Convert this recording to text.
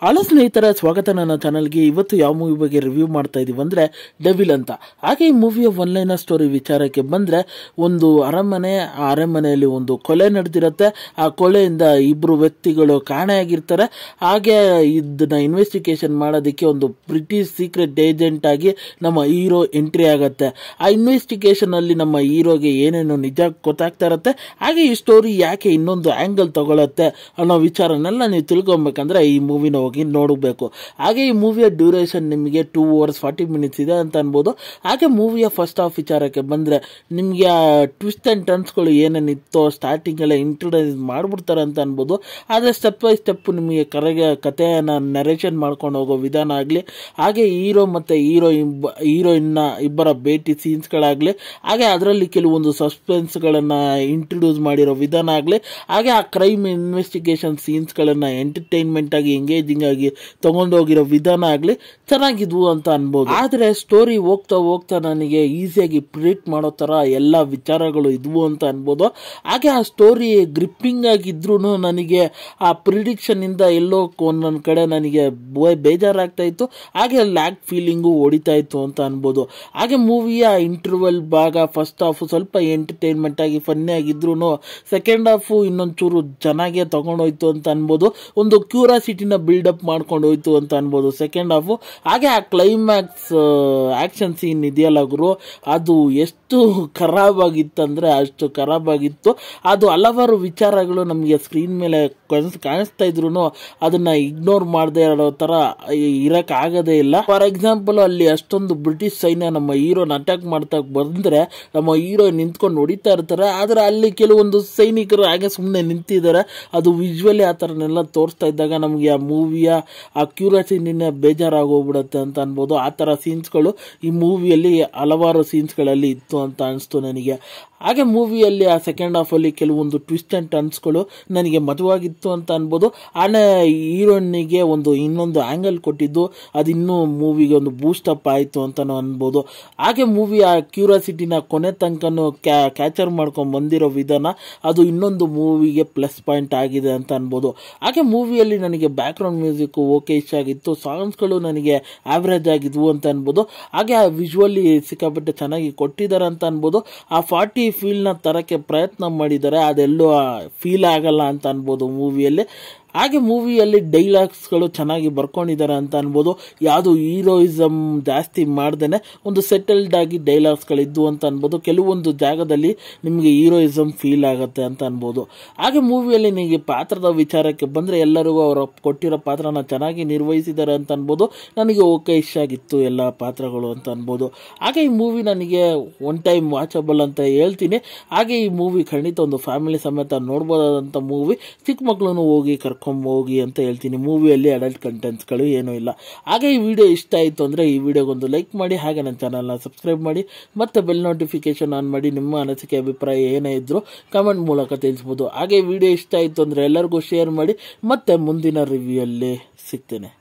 Hello ಸ್ನೇಹಿತರ, ಸ್ವಾಗತ ನನ್ನ ಚಾನಲ್ಗೆ. ಇವತ್ತು ಯಾವ ಮೂವಿ ಬಗ್ಗೆ ರಿವ್ಯೂ ಮಾಡ್ತಾ ಇದೀವಿ ಅಂದ್ರೆ ಡೆವಿಲ್ ಅಂತ. ಹಾಗೆ ಈ ಮೂವಿಯ ಒನ್ ಲೈನರ್ ಸ್ಟೋರಿ ವಿಚಾರಕ್ಕೆ ಬಂದ್ರೆ, ಒಂದು ಅರಮನೆ, ಆ ಅರಮನೆಯಲ್ಲಿ ಒಂದು ಕೊಲೆ ನಡೆದಿರುತ್ತೆ. ಆ ಕೊಲೆಯಿಂದ ಇಬ್ರು ವ್ಯಕ್ತಿಗಳು ಕಾಣೆಯಾಗಿರ್ತಾರೆ. ಹಾಗೆ ಇದನ್ನ ಇನ್ವೆಸ್ಟಿಗೇಷನ್ ಮಾಡೋದಕ್ಕೆ ಒಂದು ಬ್ರಿಟಿಷ್ ಸೀಕ್ರೆಟ್ ಏಜೆಂಟ್ ಆಗಿ ನಮ್ಮ ಹೀರೋ ಎಂಟ್ರಿ ಆಗತ್ತೆ. ಆ ಇನ್ವೆಸ್ಟಿಗೇಷನ್ ಅಲ್ಲಿ ನಮ್ಮ ಹೀರೋಗೆ ಏನೇನು ನಿಜ ಗೊತ್ತಾಗ್ತಾ ಇರತ್ತೆ. ಹಾಗೆ ಈ ಸ್ಟೋರಿ ಯಾಕೆ ಇನ್ನೊಂದು ಆಂಗಲ್ ತಗೊಳತ್ತೆ ಅನ್ನೋ ವಿಚಾರನೆಲ್ಲ ನೀವು ತಿಳ್ಕೊಬೇಕಂದ್ರೆ ಈ ಮೂವಿನ ಹೋಗಿ ನೋಡಬೇಕು. ಹಾಗೆ ಈ ಮೂವಿಯ ಡ್ಯೂರೇಷನ್ ನಿಮಗೆ 2 hours 40 minutes ಇದೆ ಅಂತ ಅನ್ಬೋದು. ಹಾಗೆ ಮೂವಿಯ ಫಸ್ಟ್ ಹಾಫ್ ವಿಚಾರಕ್ಕೆ ಬಂದ್ರೆ, ನಿಮಗೆ ಆ ಟ್ವಿಸ್ಟ್ ಅಂಡ್ ಟರ್ನ್ಸ್ಗಳು ಏನೇನಿತ್ತೋ ಸ್ಟಾರ್ಟಿಂಗ್ ಎಲ್ಲ ಇಂಟ್ರೊಡ್ಯೂಸ್ ಮಾಡ್ಬಿಡ್ತಾರೆ ಅಂತ ಅನ್ಬೋದು. ಆದರೆ ಸ್ಟೆಪ್ ಬೈ ಸ್ಟೆಪ್ ನಿಮಗೆ ಕಥೆಯನ್ನು ನರೇಷನ್ ಮಾಡ್ಕೊಂಡು ಹೋಗೋ ವಿಧಾನ ಆಗಲಿ, ಹಾಗೆ ಹೀರೋ ಮತ್ತು ಹೀರೋಯಿನ್ನ ಇಬ್ಬರ ಭೇಟಿ ಸೀನ್ಸ್ಗಳಾಗಲಿ, ಹಾಗೆ ಅದರಲ್ಲಿ ಕೆಲವೊಂದು ಸಸ್ಪೆನ್ಸ್ಗಳನ್ನು ಇಂಟ್ರೊಡ್ಯೂಸ್ ಮಾಡಿರೋ ವಿಧಾನ ಆಗಲಿ, ಹಾಗೆ ಆ ಕ್ರೈಮ್ ಇನ್ವೆಸ್ಟಿಗೇಷನ್ ಸೀನ್ಸ್ಗಳನ್ನು ಎಂಟರ್ಟೈನ್ಮೆಂಟ್ ಆಗಿ ಎಂಗೇಜಿಂಗ್ ಆಗಿ ತಗೊಂಡೋಗಿರೋ ವಿಧಾನ ಆಗಲಿ ಚೆನ್ನಾಗಿದ್ವು ಅಂತ ಅನ್ಬೋದು. ಆದರೆ ಸ್ಟೋರಿ ಹೋಗ್ತಾ ಹೋಗ್ತಾ ನನಗೆ ಈಸಿಯಾಗಿ ಪ್ರಿಡಿಕ್ಟ್ ಮಾಡೋ ಥರ ಎಲ್ಲ ವಿಚಾರಗಳು ಇದ್ವು ಅಂತ ಅನ್ಬೋದು. ಹಾಗೆ ಆ ಸ್ಟೋರಿ ಗ್ರಿಪ್ಪಿಂಗ್ ಆಗಿದ್ರೂ ನನಗೆ ಆ ಪ್ರಿಡಿಕ್ಷನ್ ಇಂದ ಎಲ್ಲೋ ಒಂದೊಂದು ಕಡೆ ನನಗೆ ಬೇಜಾರಾಗ್ತಾ ಇತ್ತು. ಹಾಗೆ ಲ್ಯಾಕ್ ಫೀಲಿಂಗು ಹೊಡಿತಾ ಇತ್ತು ಅಂತ ಅನ್ಬೋದು. ಹಾಗೆ ಮೂವಿಯ ಇಂಟರ್ವಲ್ ಭಾಗ ಫಸ್ಟ್ ಹಾಫ್ ಸ್ವಲ್ಪ ಎಂಟರ್ಟೈನ್ಮೆಂಟ್ ಆಗಿ ಫನ್ನಿ ಆಗಿದ್ರು, ಸೆಕೆಂಡ್ ಹಾಫ್ ಇನ್ನೊಂದು ಚೂರು ಚೆನ್ನಾಗೇ ತಗೊಂಡೋಯ್ತು ಅಂತ ಅನ್ಬೋದು. ಒಂದು ಕ್ಯೂರಿಯಾಸಿಟಿನ ಬಿಲ್ಡಪ್ ಮಾಡ್ಕೊಂಡು ಹೋಯ್ತು ಅಂತ ಅನ್ಬೋದು ಸೆಕೆಂಡ್ ಹಾಫ್. ಹಾಗೆ ಆ ಕ್ಲೈಮ್ಯಾಕ್ಸ್ ಆಕ್ಷನ್ ಸೀನ್ ಇದೆಯಲ್ಲ ಗುರು, ಅದು ಎಷ್ಟು ಖರಾಬ್ ಆಗಿತ್ತಂದ್ರೆ ಅಷ್ಟು ಖರಾಬ್ ಆಗಿತ್ತು. ಅದು ಹಲವಾರು ವಿಚಾರಗಳು ನಮಗೆ ಸ್ಕ್ರೀನ್ ಮೇಲೆ ಕಾಣಿಸ್ತಾ ಇದ್ರು ಅದನ್ನ ಇಗ್ನೋರ್ ಮಾಡದೆ ಇರೋ ತರ ಇರಕ್ ಆಗದೇ ಇಲ್ಲ. ಫಾರ್ ಎಕ್ಸಾಂಪಲ್, ಅಲ್ಲಿ ಅಷ್ಟೊಂದು ಬ್ರಿಟಿಷ್ ಸೈನ್ಯ ನಮ್ಮ ಹೀರೋನ ಅಟ್ಯಾಕ್ ಮಾಡ್ತಾ ಬಂದ್ರೆ ನಮ್ಮ ಹೀರೋ ನಿಂತ್ಕೊಂಡು ಹೊಡಿತಾ ಇರ್ತಾರೆ. ಆದ್ರೆ ಅಲ್ಲಿ ಕೆಲವೊಂದು ಸೈನಿಕರು ಹಾಗೆ ಸುಮ್ಮನೆ ನಿಂತಿದ್ದಾರೆ. ಅದು ವಿಜುವಲಿ ಆ ಥರನೆಲ್ಲ ತೋರಿಸ್ತಾ ಇದ್ದಾಗ ನಮಗೆ ಆ ಮೂವಿಯ ಆ ಕ್ಯೂರಿಯಾಸಿಟಿನೇ ಬೇಜಾರಾಗೋಗ್ಬಿಡುತ್ತೆ ಅಂತ ಅನ್ಬೋದು. ಆ ಥರ ಸೀನ್ಸ್ಗಳು ಈ ಮೂವಿಯಲ್ಲಿ ಹಲವಾರು ಸೀನ್ಸ್ಗಳಲ್ಲಿ ಇತ್ತು ಅಂತ ಅನಿಸ್ತು ನನಗೆ. ಹಾಗೆ ಮೂವಿಯಲ್ಲಿ ಆ ಸೆಕೆಂಡ್ ಹಾಫಲ್ಲಿ ಕೆಲವೊಂದು ಟ್ವಿಸ್ಟ್ ಆ್ಯಂಡ್ ಟರ್ನ್ಸ್ಗಳು ನನಗೆ ಮದುವಾಗಿತ್ತು ಅಂತ ಅನ್ಬೋದು. ಆನೆ ಹೀರೋನಿಗೆ ಇನ್ನೊಂದು ಆ್ಯಂಗಲ್ ಕೊಟ್ಟಿದ್ದು ಅದು ಇನ್ನೂ ಮೂವಿಗೆ ಒಂದು ಬೂಸ್ಟ್ ಅಪ್ ಆಯಿತು ಅಂತಲೂ ಅನ್ಬೋದು. ಹಾಗೆ ಮೂವಿಯ ಕ್ಯೂರಿಯಾಸಿಟಿನ ಕೊನೆ ತನಕನೂ ಕ್ಯಾಚರ್ ಮಾಡ್ಕೊಂಡು ಬಂದಿರೋ ವಿಧಾನ ಅದು ಇನ್ನೊಂದು ಮೂವಿಗೆ ಪ್ಲಸ್ ಪಾಯಿಂಟ್ ಆಗಿದೆ ಅಂತ ಅನ್ಬೋದು. ಹಾಗೆ ಮೂವಿಯಲ್ಲಿ ನನಗೆ ಬ್ಯಾಕ್ಗ್ರೌಂಡ್ ಮ್ಯೂಸಿಕ್ ಓಕೆ ಇಷ್ಟ ಆಗಿತ್ತು. ಸಾಂಗ್ಸ್ಗಳು ನನಗೆ ಆವ್ರೇಜ್ ಆಗಿದ್ವು ಅಂತ ಅನ್ಬೋದು. ಹಾಗೆ ಆ ವಿಜುವಲಿ ಸಿಕ್ಕಾಪಟ್ಟೆ ಚೆನ್ನಾಗಿ ಕೊಟ್ಟಿದ್ದಾರೆ ಅಂತ ಅನ್ಬೋದು. ಆ 40 ಫೀಲ್ನ ತರಕ್ಕೆ ಪ್ರಯತ್ನ ಮಾಡಿದ್ದಾರೆ, ಅದೆಲ್ಲೂ ಫೀಲ್ ಆಗಲ್ಲ ಅಂತ ಅನ್ಬೋದು ಮೂವಿಯಲ್ಲಿ. ಹಾಗೆ ಮೂವಿಯಲ್ಲಿ ಡೈಲಾಗ್ಸ್ಗಳು ಚೆನ್ನಾಗಿ ಬರ್ಕೊಂಡಿದ್ದಾರೆ ಅಂತ ಅನ್ಬೋದು. ಯಾವುದು ಹೀರೋಯಿಸಮ್ ಜಾಸ್ತಿ ಮಾಡ್ದೇನೆ ಒಂದು ಸೆಟಲ್ಡ್ ಆಗಿ ಡೈಲಾಗ್ಸ್ಗಳಿದ್ವು ಅಂತ ಅನ್ಬೋದು. ಕೆಲವೊಂದು ಜಾಗದಲ್ಲಿ ನಿಮಗೆ ಹೀರೋಯಿಸಮ್ ಫೀಲ್ ಆಗುತ್ತೆ ಅಂತ ಅನ್ಬೋದು. ಹಾಗೆ ಮೂವಿಯಲ್ಲಿ ನಿಮಗೆ ಪಾತ್ರದ ವಿಚಾರಕ್ಕೆ ಬಂದರೆ, ಎಲ್ಲರಿಗೂ ಅವರು ಕೊಟ್ಟಿರೋ ಪಾತ್ರನ ಚೆನ್ನಾಗಿ ನಿರ್ವಹಿಸಿದ್ದಾರೆ ಅಂತ ಅನ್ಬೋದು. ನನಗೆ ಓಕೆ ಇಷ್ಟ ಆಗಿತ್ತು ಎಲ್ಲ ಪಾತ್ರಗಳು ಅಂತ ಅನ್ಬೋದು. ಹಾಗೆ ಈ ಮೂವಿ ನನಗೆ ಒನ್ ಟೈಮ್ ವಾಚಬಲ್ ಅಂತ ಹೇಳ್ತೀನಿ. ಹಾಗೆ ಈ ಮೂವಿ ಖಂಡಿತ ಒಂದು ಫ್ಯಾಮಿಲಿ ಸಮೇತ ನೋಡ್ಬೋದಾದಂಥ ಮೂವಿ. ಚಿಕ್ಕ ಮಕ್ಕಳನ್ನು ಹೋಗಿ ಹೋಗಿ ಅಂತ ಹೇಳ್ತೀನಿ. ಮೂವಿಯಲ್ಲಿ ಅಡಲ್ಟ್ ಕಂಟೆಂಟ್ಸ್ಗಳು ಏನೂ ಇಲ್ಲ. ಹಾಗೆ ಈ ವಿಡಿಯೋ ಇಷ್ಟ ಆಯಿತು ಅಂದರೆ ಈ ವಿಡಿಯೋಗೊಂದು ಲೈಕ್ ಮಾಡಿ, ಹಾಗೆ ನನ್ನ ಚಾನಲ್ನ ಸಬ್ಸ್ಕ್ರೈಬ್ ಮಾಡಿ, ಮತ್ತೆ ಬೆಲ್ ನೋಟಿಫಿಕೇಶನ್ ಆನ್ ಮಾಡಿ. ನಿಮ್ಮ ಅನಿಸಿಕೆ ಅಭಿಪ್ರಾಯ ಏನೇ ಇದ್ರೂ ಕಮೆಂಟ್ ಮೂಲಕ ತಿಳಿಸ್ಬೋದು. ಹಾಗೆ ವಿಡಿಯೋ ಇಷ್ಟ ಆಯಿತು ಅಂದರೆ ಎಲ್ಲರಿಗೂ ಶೇರ್ ಮಾಡಿ. ಮತ್ತೆ ಮುಂದಿನ ರಿವ್ಯೂ ಅಲ್ಲಿ ಸಿಗ್ತೇನೆ.